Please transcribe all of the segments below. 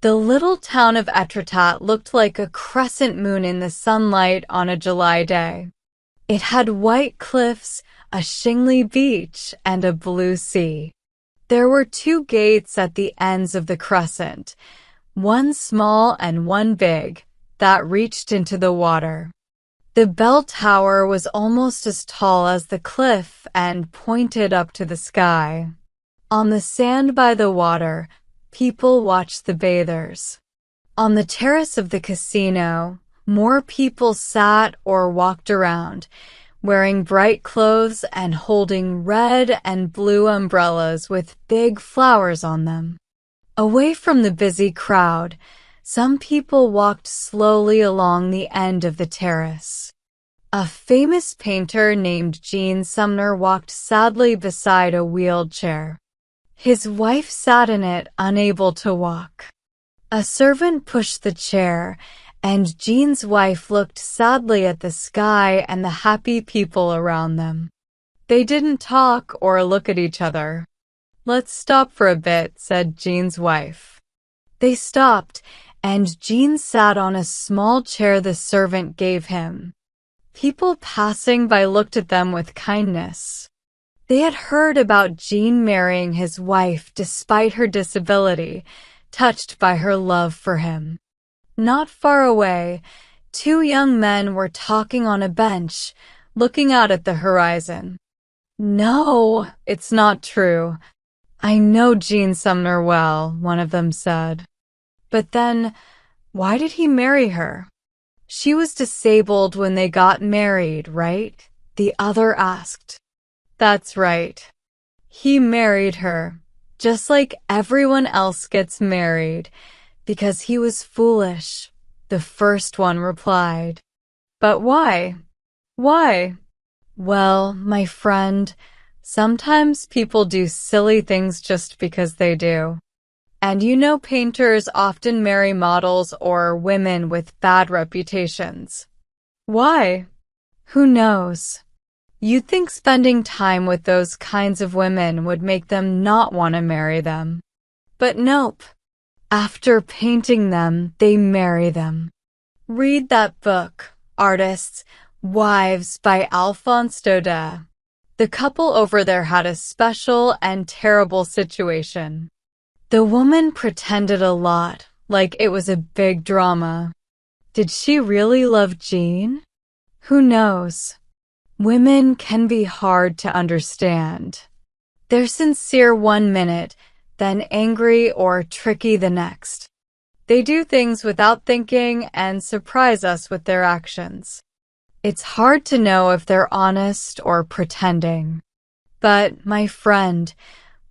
The little town of Etretat looked like a crescent moon in the sunlight on a July day. It had white cliffs, a shingly beach, and a blue sea. There were two gates at the ends of the crescent, one small and one big, that reached into the water. The bell tower was almost as tall as the cliff and pointed up to the sky. On the sand by the water, people watched the bathers. On the terrace of the casino, more people sat or walked around, wearing bright clothes and holding red and blue umbrellas with big flowers on them. Away from the busy crowd, some people walked slowly along the end of the terrace. A famous painter named Gene Sumner walked sadly beside a wheelchair. His wife sat in it, unable to walk. A servant pushed the chair, and Gene's wife looked sadly at the sky and the happy people around them. They didn't talk or look at each other. "Let's stop for a bit," said Gene's wife. They stopped, and Gene sat on a small chair the servant gave him. People passing by looked at them with kindness. They had heard about Gene marrying his wife despite her disability, touched by her love for him. Not far away, two young men were talking on a bench, looking out at the horizon. "No, it's not true. I know Gene Sumner well," one of them said. "But then, why did he marry her?" "She was disabled when they got married, right?" the other asked. "That's right. He married her, just like everyone else gets married, because he was foolish," the first one replied. "But why? Why?" "Well, my friend, sometimes people do silly things just because they do. And you know painters often marry models or women with bad reputations. Why? Who knows? You'd think spending time with those kinds of women would make them not want to marry them. But nope. After painting them, they marry them. Read that book, Artists' Wives by Alphonse Daudet. The couple over there had a special and terrible situation. The woman pretended a lot, like it was a big drama. Did she really love Gene? Who knows? Women can be hard to understand. They're sincere one minute, then angry or tricky the next. They do things without thinking and surprise us with their actions. It's hard to know if they're honest or pretending. But, my friend,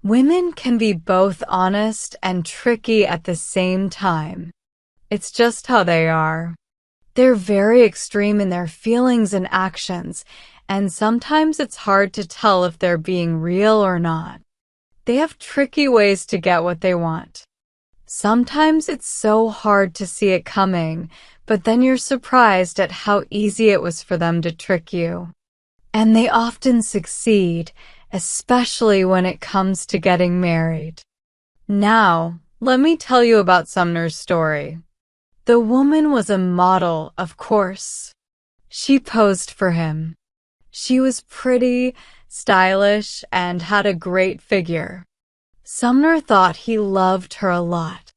women can be both honest and tricky at the same time. It's just how they are. They're very extreme in their feelings and actions, and sometimes it's hard to tell if they're being real or not. They have tricky ways to get what they want. Sometimes it's so hard to see it coming, but then you're surprised at how easy it was for them to trick you. And they often succeed, especially when it comes to getting married. Now, let me tell you about Sumner's story. The woman was a model, of course. She posed for him. She was pretty, stylish, and had a great figure. Sumner thought he loved her a lot.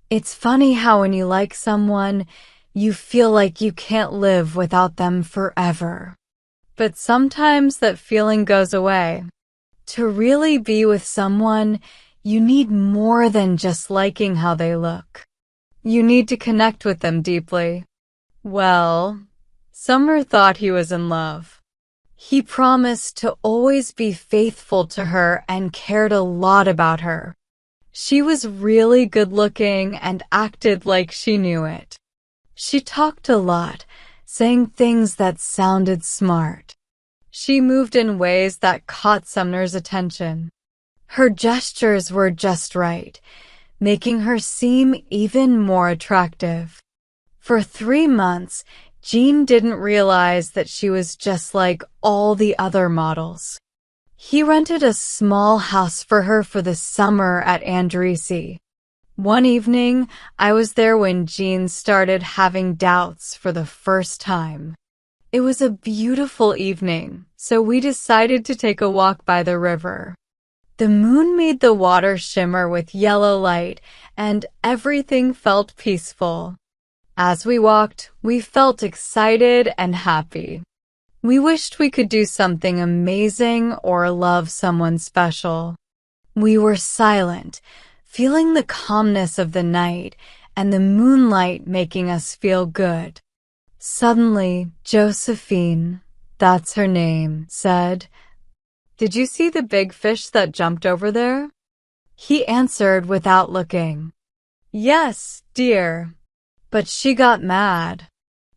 It's funny how when you like someone, you feel like you can't live without them forever. But sometimes that feeling goes away. To really be with someone, you need more than just liking how they look. You need to connect with them deeply. Well, Sumner thought he was in love. He promised to always be faithful to her and cared a lot about her. She was really good-looking and acted like she knew it. She talked a lot, saying things that sounded smart. She moved in ways that caught Sumner's attention. Her gestures were just right, making her seem even more attractive. For 3 months, Gene didn't realize that she was just like all the other models. He rented a small house for her for the summer at Andresi. One evening, I was there when Jean started having doubts for the first time. It was a beautiful evening, so we decided to take a walk by the river. The moon made the water shimmer with yellow light, and everything felt peaceful. As we walked, we felt excited and happy. We wished we could do something amazing or love someone special. We were silent, feeling the calmness of the night and the moonlight making us feel good. Suddenly, Josephine, that's her name, said, "Did you see the big fish that jumped over there?" He answered without looking, "Yes, dear." But she got mad.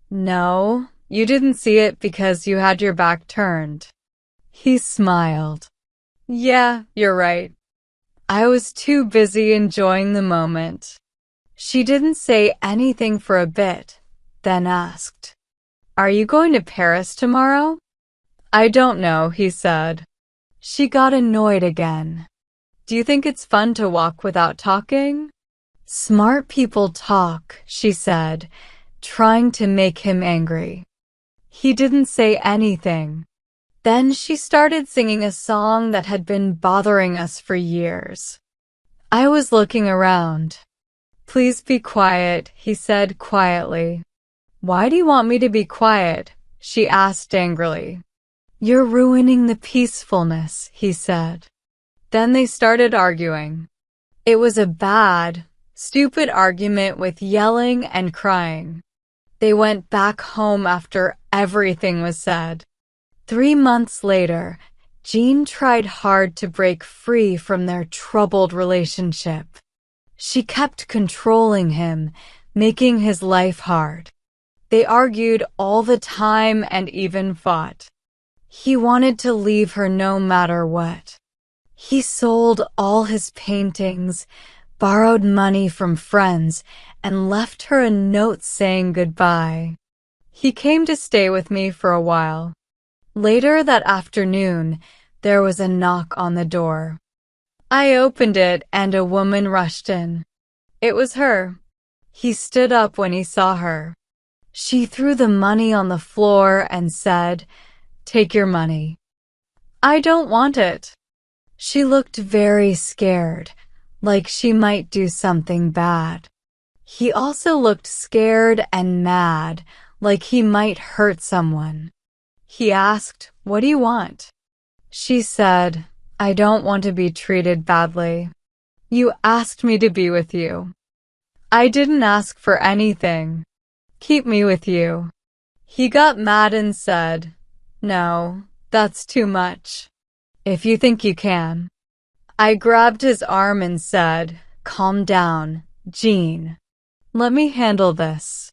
"No, you didn't see it because you had your back turned." He smiled. "Yeah, you're right. I was too busy enjoying the moment." She didn't say anything for a bit, then asked, "Are you going to Paris tomorrow?" "I don't know," he said. She got annoyed again. "Do you think it's fun to walk without talking?" "Smart people talk," she said, trying to make him angry. He didn't say anything. Then she started singing a song that had been bothering us for years. I was looking around. "Please be quiet," he said quietly. "Why do you want me to be quiet?" she asked angrily. "You're ruining the peacefulness," he said. Then they started arguing. It was a bad, stupid argument with yelling and crying. They went back home after everything was said. 3 months later, Jean tried hard to break free from their troubled relationship. She kept controlling him, making his life hard. They argued all the time and even fought. He wanted to leave her no matter what. He sold all his paintings, borrowed money from friends, and left her a note saying goodbye. He came to stay with me for a while. Later that afternoon, there was a knock on the door. I opened it and a woman rushed in. It was her. He stood up when he saw her. She threw the money on the floor and said, "Take your money." "I don't want it." She looked very scared, like she might do something bad. He also looked scared and mad, like he might hurt someone. He asked, "What do you want?" She said, "I don't want to be treated badly. You asked me to be with you. I didn't ask for anything. Keep me with you." He got mad and said, "No, that's too much. If you think you can." I grabbed his arm and said, "Calm down, Jean. Let me handle this."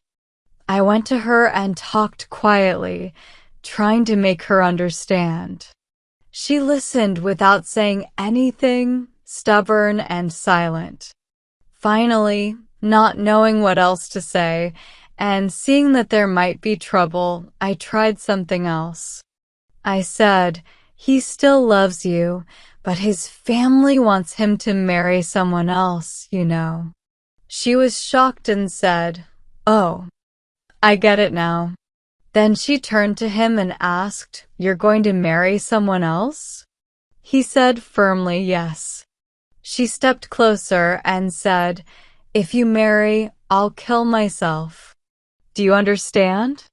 I went to her and talked quietly, trying to make her understand. She listened without saying anything, stubborn and silent. Finally, not knowing what else to say, and seeing that there might be trouble, I tried something else. I said, "He still loves you, but his family wants him to marry someone else, you know." She was shocked and said, "Oh, I get it now." Then she turned to him and asked, "You're going to marry someone else?" He said firmly yes. She stepped closer and said, "If you marry, I'll kill myself. Do you understand?"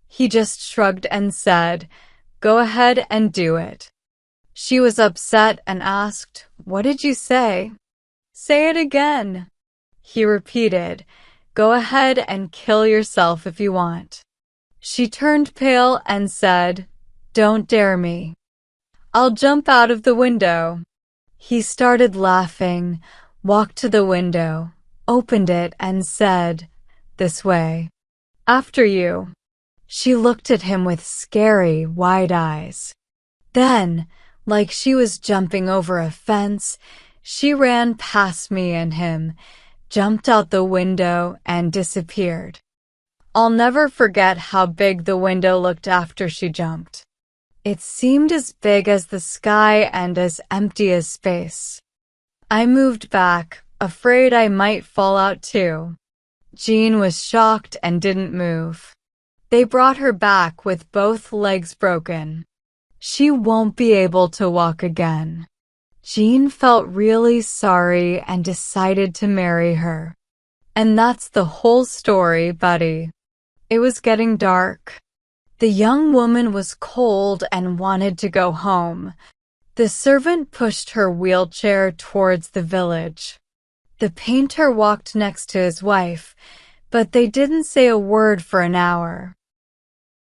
He just shrugged and said, "Go ahead and do it." She was upset and asked, "What did you say?" "Say it again." He repeated, "Go ahead and kill yourself if you want." She turned pale and said, "Don't dare me. I'll jump out of the window." He started laughing, walked to the window, opened it and said, "This way." "After you." She looked at him with scary, wide eyes. Then, like she was jumping over a fence, she ran past me and him, jumped out the window, and disappeared. I'll never forget how big the window looked after she jumped. It seemed as big as the sky and as empty as space. I moved back, afraid I might fall out too." Jean was shocked and didn't move. They brought her back with both legs broken. She won't be able to walk again. Jean felt really sorry and decided to marry her. And that's the whole story, buddy. It was getting dark. The young woman was cold and wanted to go home. The servant pushed her wheelchair towards the village. The painter walked next to his wife, but they didn't say a word for an hour.